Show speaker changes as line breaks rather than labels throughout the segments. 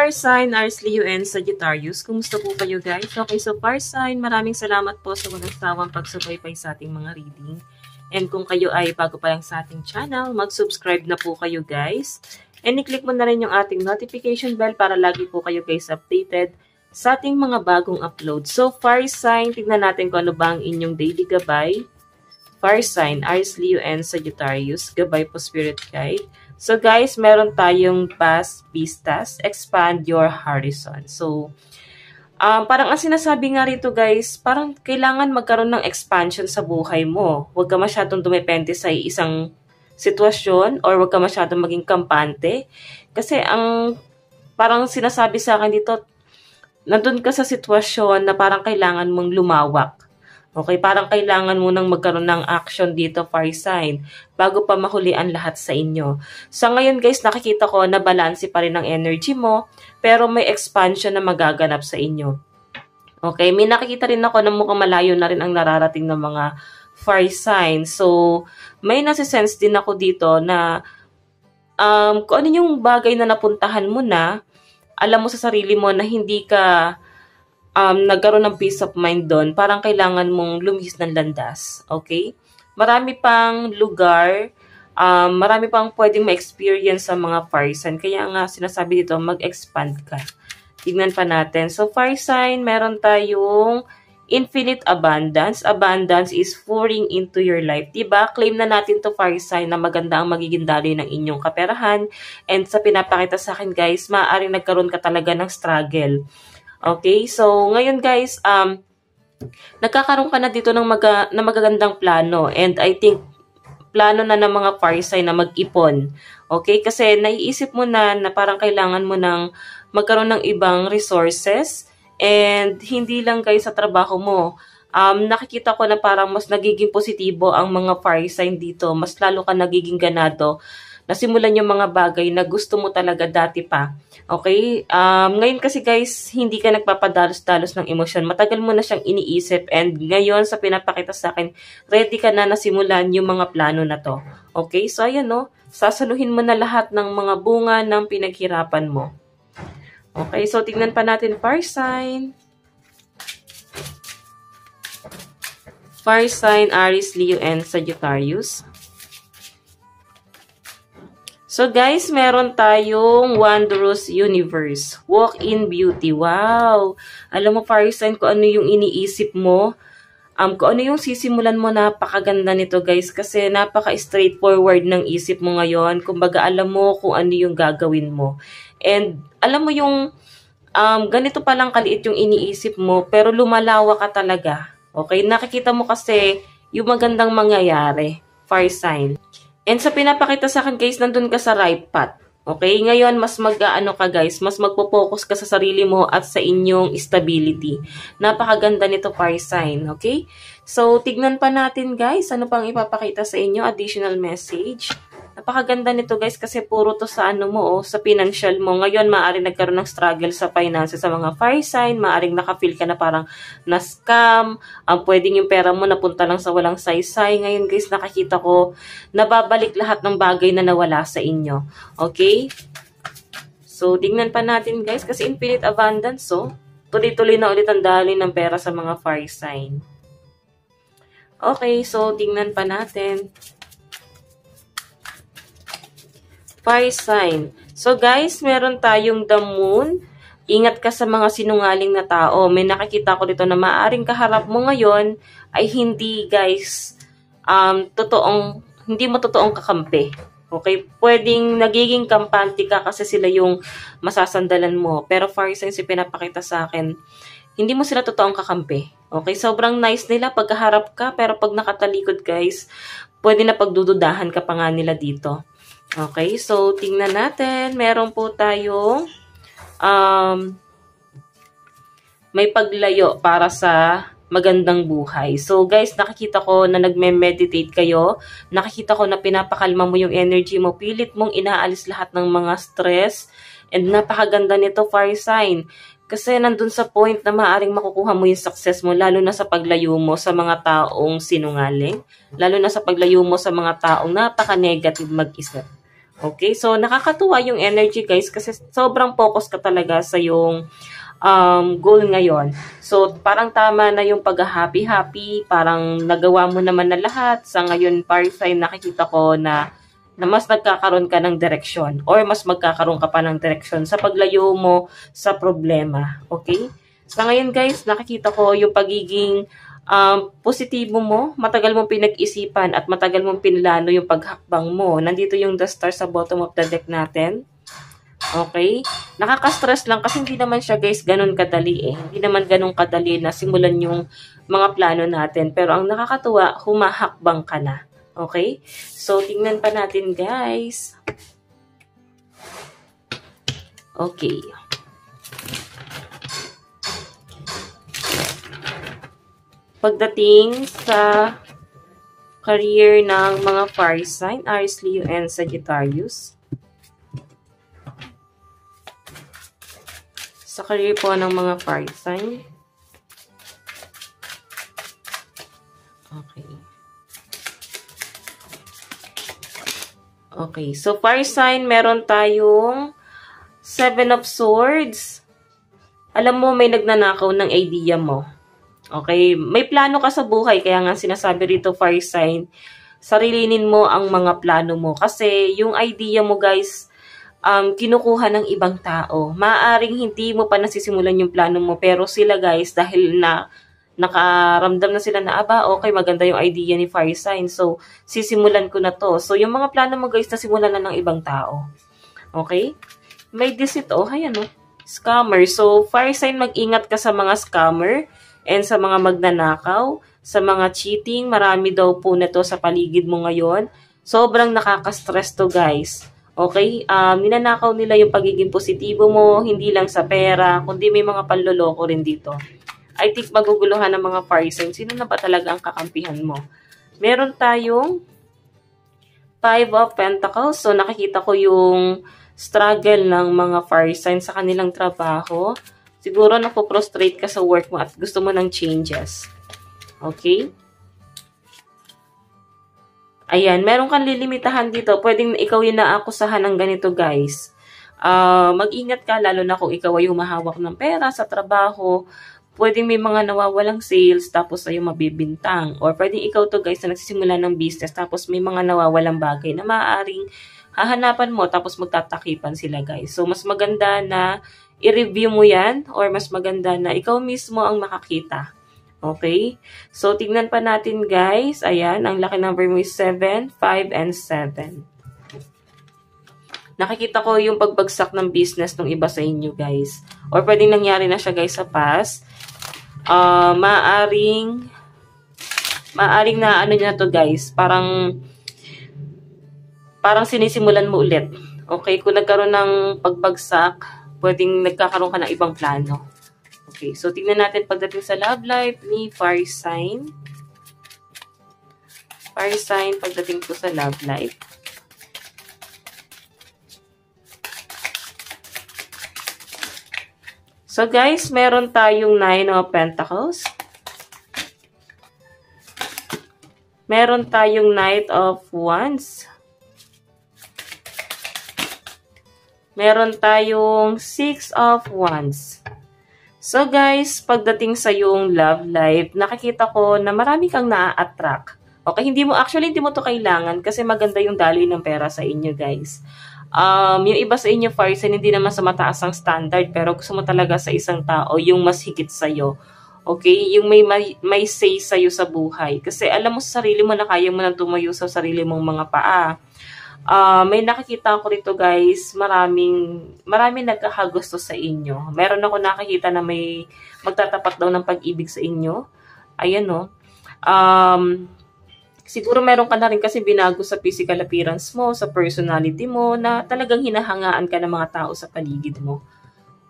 fire sign, Aries, Leo, and Sagittarius. Kumusta po kayo guys? Okay, so fire sign, maraming salamat po sa walang sawang pagsubaybay sa ating mga reading. And kung kayo ay bago pa lang sa ating channel, mag-subscribe na po kayo guys. And i-click mo na rin yung ating notification bell para lagi po kayo guys updated sa ating mga bagong upload. So fire sign, tignan natin kung ano ba ang inyong daily gabay. Fire sign, Aries, Leo, and Sagittarius. Gabay po spirit guide. So guys, meron tayong past vistas, expand your horizon. So, parang ang sinasabi nga rito guys, parang kailangan magkaroon ng expansion sa buhay mo. Huwag ka masyadong dumepende sa isang sitwasyon or huwag ka masyadong maging kampante. Kasi ang parang sinasabi sa akin dito, nandun ka sa sitwasyon na parang kailangan mong lumawak. Okay, parang kailangan mo nang magkaroon ng action dito, fire sign, bago pa mahuli ang lahat sa inyo. Sa ngayon guys, nakikita ko na balanse pa rin ang energy mo, pero may expansion na magaganap sa inyo. Okay, may nakikita rin ako na mukhang malayo na rin ang nararating ng mga fire sign. So, may nasisense din ako dito na kung ano yung bagay na napuntahan mo na, alam mo sa sarili mo na hindi ka nagkaroon ng peace of mind doon, parang kailangan mong lumihis ng landas. Okay? Marami pang lugar, marami pang pwedeng ma-experience sa mga fire sign. Kaya nga sinasabi dito, mag-expand ka. Tignan pa natin. So, fire sign, meron tayong infinite abundance. Abundance is pouring into your life. Diba? Claim na natin to fire sign na maganda ang magiging daloy ng inyong kaperahan. And sa pinapakita sa akin guys, maaaring nagkaroon ka talaga ng struggle. Okay, so ngayon guys, nagkakaroon ka na dito ng magagandang plano, and I think plano na ng mga fire sign na mag-ipon. Okay, kasi naiisip mo na parang kailangan mo ng magkaroon ng ibang resources, and hindi lang guys sa trabaho mo. Nakikita ko na parang mas nagiging positibo ang mga fire sign dito, mas lalo ka nagiging ganado. Nasimulan yung mga bagay na gusto mo talaga dati pa. Okay? Ngayon kasi guys, hindi ka nagpapadalos-dalos ng emosyon. Matagal mo na siyang iniisip, and ngayon sa pinapakita sa akin, ready ka na nasimulan yung mga plano na to. Okay? So ayan no, sasaluhin mo na lahat ng mga bunga ng pinaghirapan mo. Okay? So tignan pa natin fire sign. Fire sign, Aries, Leo, and Sagittarius. So guys, meron tayong Wondrous Universe. Walk in Beauty. Wow! Alam mo, fire sign, kung ano yung iniisip mo, kung ano yung sisimulan mo, napakaganda nito guys. Kasi napaka-straightforward ng isip mo ngayon. Kumbaga, alam mo kung ano yung gagawin mo. And alam mo yung ganito palang kaliit yung iniisip mo, pero lumalawa ka talaga. Okay? Nakikita mo kasi yung magandang mangyayari. Fire sign. And sa pinapakita sa akin guys, nandun ka sa right path. Okay? Ngayon, mas mag-ano ka guys, mas magpo-focus ka sa sarili mo at sa inyong stability. Napakaganda nito fire sign. Okay? So, tignan pa natin guys, ano pang ipapakita sa inyo, additional message. Napakaganda nito guys kasi puro to sa ano mo, sa financial mo. Ngayon, maaaring nagkaroon ng struggle sa finances sa mga fire sign. Maaaring nakafeel ka na parang na-scam. Pwedeng yung pera mo napunta lang sa walang saysay. Ngayon guys, nakakita ko, nababalik lahat ng bagay na nawala sa inyo. Okay? So, tingnan pa natin guys kasi infinite abundance. So, tuloy-tuloy na ulit ang daloy ng pera sa mga fire sign. Okay, so tingnan pa natin. Fire sign. So guys, meron tayong the moon. Ingat ka sa mga sinungaling na tao. May nakikita ko dito na maaaring kaharap mo ngayon ay hindi guys, hindi mo totoong kakampi. Okay? Pwedeng nagiging kampante ka kasi sila yung masasandalan mo. Pero fire sign si pinapakita sa akin, hindi mo sila totoong kakampi. Okay? Sobrang nice nila pagkaharap ka, pero pag nakatalikod guys, pwede na pagdududahan ka pa nga nila dito. Okay, so tingnan natin. Meron po tayong may paglayo para sa magandang buhay. So guys, nakikita ko na nagme-meditate kayo. Nakikita ko na pinapakalma mo yung energy mo. Pilit mong inaalis lahat ng mga stress. And napakaganda nito fire sign. Kasi nandun sa point na maaaring makukuha mo yung success mo, lalo na sa paglayo mo sa mga taong sinungaling. Lalo na sa paglayo mo sa mga taong napaka-negative mag-isip. Okay? So, nakakatuwa yung energy guys kasi sobrang focus ka talaga sa yung goal ngayon. So, parang tama na yung pag-happy-happy, parang nagawa mo naman na lahat. Sa ngayon, fire sign, nakikita ko na mas nagkakaroon ka ng direksyon or mas magkakaroon ka pa ng direksyon sa paglayo mo sa problema. Okay? Sa ngayon guys, nakikita ko yung pagiging positibo mo, matagal mong pinag-isipan at matagal mong pinlano yung paghakbang mo. Nandito yung the star sa bottom of the deck natin. Okay? Nakaka-stress lang kasi hindi naman siya guys ganun kadali eh. Hindi naman ganun kadali na simulan yung mga plano natin. Pero ang nakakatuwa, humahakbang ka na. Okay? So, tingnan pa natin guys. Okay. Pagdating sa career ng mga fire sign, Aries, Leo, and Sagittarius. Sa career po ng mga fire sign. Okay. Okay. So, fire sign, meron tayong 7 of Swords. Alam mo, may nagnanakaw ng idea mo. Okay? May plano ka sa buhay. Kaya nga sinasabi rito, fire sign, sarilinin mo ang mga plano mo. Kasi yung idea mo, guys, kinukuha ng ibang tao. Maaring hindi mo pa nasisimulan yung plano mo, pero sila guys, dahil na nakaramdam na sila na, aba, okay, maganda yung idea ni fire sign. So, sisimulan ko na to. So, yung mga plano mo guys, nasimulan na ng ibang tao. Okay? May deceit, ayan o. Scammer. So, fire sign, mag-ingat ka sa mga scammer and sa mga magnanakaw, sa mga cheating. Marami daw po nito sa paligid mo ngayon. Sobrang nakaka-stress to guys. Okay? Ninanakaw nila yung pagiging positibo mo, hindi lang sa pera, kundi may mga panloloko rin dito. I think maguguluhan ng mga fire sign. Sino na ba talaga ang kakampihan mo? Meron tayong 5 of Pentacles. So, nakikita ko yung struggle ng mga fire sign sa kanilang trabaho. Siguro napoprostrate ka sa work mo at gusto mo ng changes. Okay? Ayan, meron kang lilimitahan dito. Pwedeng ikaw yung naakusahan ng ganito, guys. Mag-ingat ka, lalo na kung ikaw ay humahawak ng pera sa trabaho. Pwedeng may mga nawawalang sales, tapos sa'yo mabibintang. Or pwedeng ikaw to, guys, na nagsisimula ng business, tapos may mga nawawalang bagay na maaaring hahanapan mo, tapos magtatakipan sila, guys. So, mas maganda na i-review mo yan, or mas maganda na ikaw mismo ang makakita. Okay? So, tignan pa natin guys. Ayan, ang lucky number mo is 7, 5, and 7. Nakikita ko yung pagbagsak ng business ng iba sa inyo guys. Or pwedeng nangyari na siya guys sa past. Maaring na ano niya to guys. Parang sinisimulan mo ulit. Okay? Kung nagkaroon ng pagbagsak, pwedeng nagkakaroon ka ng ibang plano. Okay, so tingnan natin pagdating sa love life ni fire sign. Fire sign pagdating po sa love life. So guys, meron tayong 9 of Pentacles. Meron tayong Knight of Wands. Meron tayong 6 of Wands. So guys, pagdating sa yung love life, nakikita ko na marami kang na-attract. Okay, hindi mo to kailangan kasi maganda yung daloy ng pera sa inyo guys. Yung iba sa inyo fire sign, hindi naman sa mataas ang standard, pero gusto mo talaga sa isang tao yung mas higit sa'yo. Okay, yung may say sa'yo sa buhay. Kasi alam mo sa sarili mo na kaya mo nang tumayo sa sarili mong mga paa. May nakikita ko rito guys, maraming nagkakagusto sa inyo. Meron ako nakikita na may magtatapat daw ng pag-ibig sa inyo. Ayan no. Siguro meron ka na rin kasi binago sa physical appearance mo, sa personality mo, na talagang hinahangaan ka ng mga tao sa paligid mo.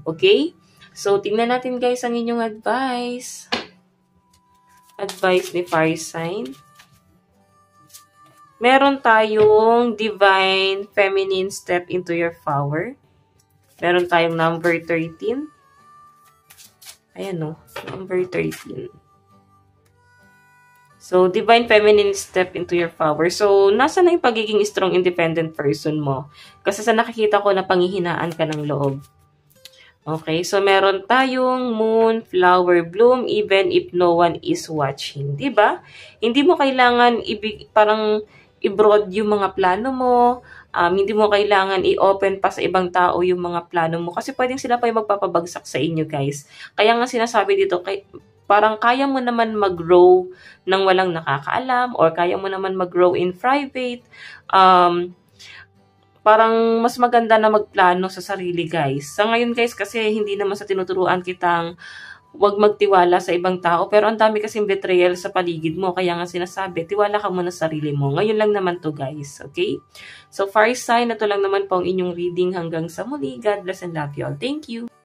Okay? So, tingnan natin guys ang inyong advice. Advice ni fire sign. Meron tayong divine feminine step into your power. Meron tayong number 13. Ayan no, number 13. So, Divine Feminine, step into your power. So, nasa na yung pagiging strong, independent person mo? Kasi sa nakikita ko na panghihinaan ka ng loob. Okay, so meron tayong moon, flower, bloom, even if no one is watching. Diba? Hindi mo kailangan parang i-broad yung mga plano mo. Hindi mo kailangan i-open pa sa ibang tao yung mga plano mo. Kasi pwedeng sila pa yung magpapabagsak sa inyo, guys. Kaya nga sinasabi dito, parang kaya mo naman mag-grow nang walang nakakaalam or kaya mo naman mag-grow in private. Parang mas maganda na magplano sa sarili, guys. Sa ngayon, guys, kasi hindi naman sa tinuturuan kitang huwag magtiwala sa ibang tao. Pero ang dami kasing betrayal sa paligid mo. Kaya nga sinasabi, tiwala ka muna sa sarili mo. Ngayon lang naman to, guys. Okay? So, fire sign, ito lang naman po ang inyong reading hanggang sa muli. God bless and love you all. Thank you!